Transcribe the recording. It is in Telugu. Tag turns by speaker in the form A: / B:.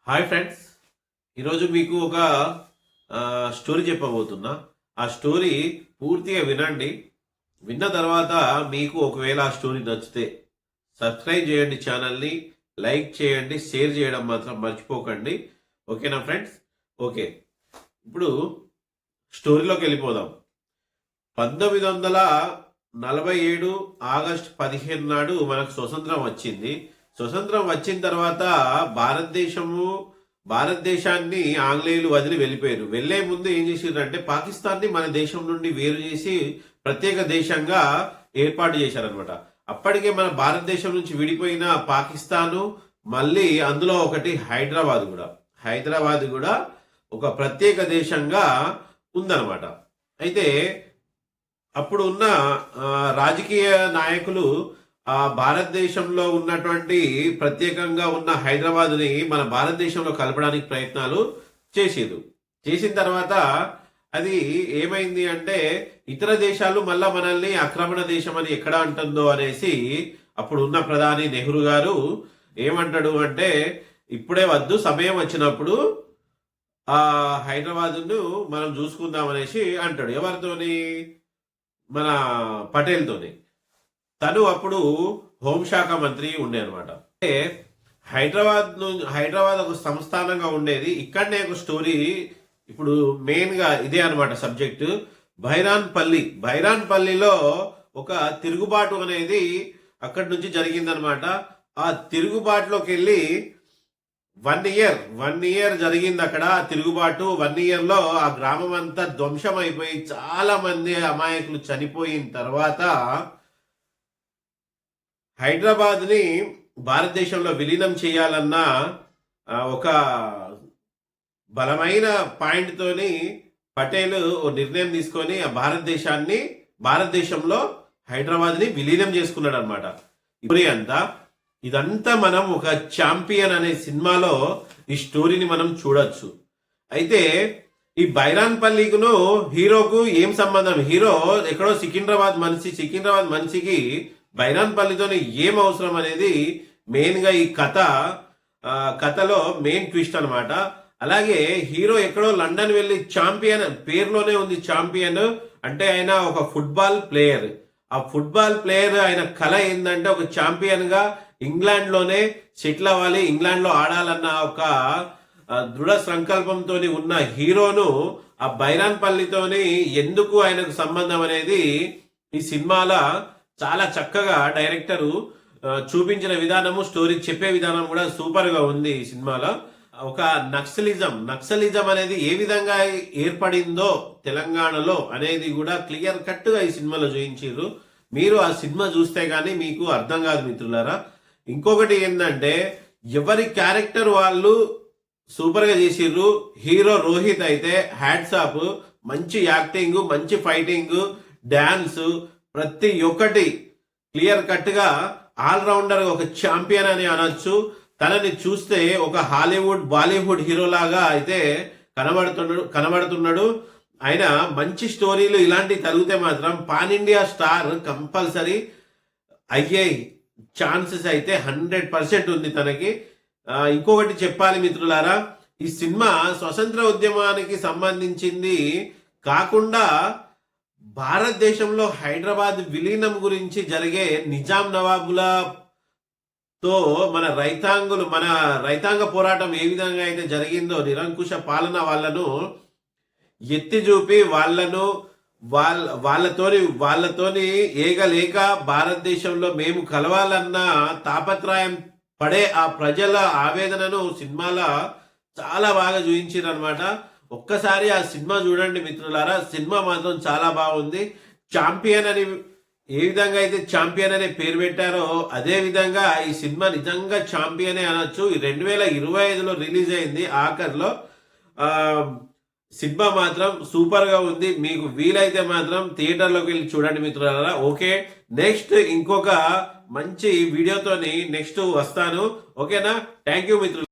A: హాయ్ ఫ్రెండ్స్, ఈరోజు మీకు ఒక స్టోరీ చెప్పబోతున్నా. ఆ స్టోరీ పూర్తిగా వినండి. విన్న తర్వాత మీకు ఒకవేళ ఆ స్టోరీ నచ్చితే సబ్స్క్రైబ్ చేయండి, ఛానల్ని లైక్ చేయండి, షేర్ చేయడం మాత్రం మర్చిపోకండి. ఓకేనా ఫ్రెండ్స్? ఓకే, ఇప్పుడు స్టోరీలోకి వెళ్ళిపోదాం. 1947 ఆగస్టు 15 నాడు మనకు స్వతంత్రం వచ్చింది. స్వతంత్రం వచ్చిన తర్వాత భారతదేశాన్ని ఆంగ్లేయులు వదిలి వెళ్ళిపోయారు. వెళ్లే ముందు ఏం చేశారంటే పాకిస్తాన్ని మన దేశం నుండి వేరు చేసి ప్రత్యేక దేశంగా ఏర్పాటు చేశారనమాట. అప్పటికే మన భారతదేశం నుంచి విడిపోయిన పాకిస్తాను, మళ్ళీ అందులో ఒకటి హైదరాబాద్ కూడా ఒక ప్రత్యేక దేశంగా ఉందన్నమాట. అయితే అప్పుడు ఉన్న రాజకీయ నాయకులు ఆ భారతదేశంలో ఉన్నటువంటి ప్రత్యేకంగా ఉన్న హైదరాబాద్ని మన భారతదేశంలో కలపడానికి ప్రయత్నాలు చేసిన తర్వాత అది ఏమైంది అంటే ఇతర దేశాలు మళ్ళా మనల్ని ఆక్రమణ దేశం అని ఎక్కడ అంటుందో అనేసి అప్పుడు ఉన్న ప్రధాని నెహ్రూ గారు ఏమంటాడు అంటే ఇప్పుడే వద్దు, సమయం వచ్చినప్పుడు ఆ హైదరాబాద్ను మనం చూసుకుందాం అనేసి అంటాడు. ఎవరితోని? మన పటేల్తోని. తను అప్పుడు హోంశాఖ మంత్రి ఉండే అనమాట. అంటే హైదరాబాద్ ఒక సంస్థానంగా ఉండేది. ఇక్కడనే ఒక స్టోరీ, ఇప్పుడు మెయిన్ గా ఇదే అనమాట సబ్జెక్టు. బైరాన్పల్లిలో ఒక తిరుగుబాటు అనేది అక్కడి నుంచి జరిగిందనమాట. ఆ తిరుగుబాటులోకి వెళ్ళి 1 ఇయర్ జరిగింది అక్కడ తిరుగుబాటు. 1 ఇయర్ లో ఆ గ్రామం అంతా ధ్వంసం అయిపోయి చాలా మంది అమాయకులు చనిపోయిన తర్వాత హైదరాబాద్ ని భారతదేశంలో విలీనం చేయాలన్న ఒక బలమైన పాయింట్ తోని పటేల్ నిర్ణయం తీసుకొని ఆ భారతదేశంలో హైదరాబాద్ ని విలీనం చేసుకున్నాడు అనమాట. ఇదంతా మనం ఒక ఛాంపియన్ అనే సినిమాలో ఈ స్టోరీని మనం చూడొచ్చు. అయితే ఈ బైరాన్పల్లికును హీరోకు ఏం సంబంధం? హీరో ఎక్కడో సికింద్రాబాద్ మనిషికి బైరాన్పల్లితో ఏం అవసరం అనేది మెయిన్ గా ఈ కథలో మెయిన్ ట్విస్ట్ అనమాట. అలాగే హీరో ఎక్కడో లండన్ వెళ్ళి ఛాంపియన్, పేరులోనే ఉంది ఛాంపియన్ అంటే ఆయన ఒక ఫుట్బాల్ ప్లేయర్. ఆ ఫుట్బాల్ ప్లేయర్ ఆయన కళ ఏంటంటే ఒక ఛాంపియన్ గా ఇంగ్లాండ్ లోనే సెటిల్ అవ్వాలి, ఇంగ్లాండ్ లో ఆడాలన్న ఒక దృఢ సంకల్పంతో ఉన్న హీరోను ఆ బైరాన్పల్లితోని ఎందుకు ఆయనకు సంబంధం అనేది ఈ సినిమాలో చాలా చక్కగా డైరెక్టరు చూపించిన విధానము, స్టోరీ చెప్పే విధానం కూడా సూపర్ గా ఉంది ఈ సినిమాలో. ఒక నక్సలిజం అనేది ఏ విధంగా ఏర్పడిందో తెలంగాణలో అనేది కూడా క్లియర్ కట్ గా ఈ సినిమాలో చూపించారు. మీరు ఆ సినిమా చూస్తే గానీ మీకు అర్థం కాదు మిత్రులారా. ఇంకొకటి ఏంటంటే ఎవరి క్యారెక్టర్ వాళ్ళు సూపర్ గా చేసిర్రు. హీరో రోహిత్ అయితే హ్యాట్స్ ఆఫ్, మంచి యాక్టింగ్, మంచి ఫైటింగ్, డాన్స్, ప్రతి ఒక్కటి క్లియర్ కట్ గా ఆల్రౌండర్, ఒక ఛాంపియన్ అని అనొచ్చు. తనని చూస్తే ఒక బాలీవుడ్ హీరో లాగా అయితే కనబడుతున్నాడు. ఆయన మంచి స్టోరీలు ఇలాంటివి తగిలితే మాత్రం పాన్ ఇండియా స్టార్ కంపల్సరీ అయ్యే ఛాన్సెస్ అయితే 100% ఉంది తనకి. ఇంకొకటి చెప్పాలి మిత్రులారా, ఈ సినిమా స్వతంత్ర ఉద్యమానికి సంబంధించింది కాకుండా భారతదేశంలో హైదరాబాద్ విలీనం గురించి జరిగే నిజాం నవాబులతో మన రైతాంగ పోరాటం ఏ విధంగా అయితే జరిగిందో, నిరంకుశ పాలన వాళ్ళను ఎత్తి చూపి వాళ్ళతోని ఏగలేక భారతదేశంలో మేము కలవాలన్న తాపత్రయం పడే ఆ ప్రజల ఆవేదనను సినిమాలో చాలా బాగా చూపించారు అనమాట. ఒక్కసారి ఆ సినిమా చూడండి మిత్రులారా, సినిమా మాత్రం చాలా బాగుంది. ఛాంపియన్ అని ఏ విధంగా అయితే ఛాంపియన్ అనే పేరు పెట్టారో అదే విధంగా ఈ సినిమా నిజంగా ఛాంపియనే అనొచ్చు. 2025లో రిలీజ్ అయింది ఆఖర్లో. సినిమా మాత్రం సూపర్ గా ఉంది. మీకు వీలైతే మాత్రం థియేటర్లోకి వెళ్ళి చూడండి మిత్రులారా. ఓకే, నెక్స్ట్ ఇంకొక మంచి వీడియోతోని నెక్స్ట్ వస్తాను. ఓకేనా? థ్యాంక్ యూ మిత్రులారా.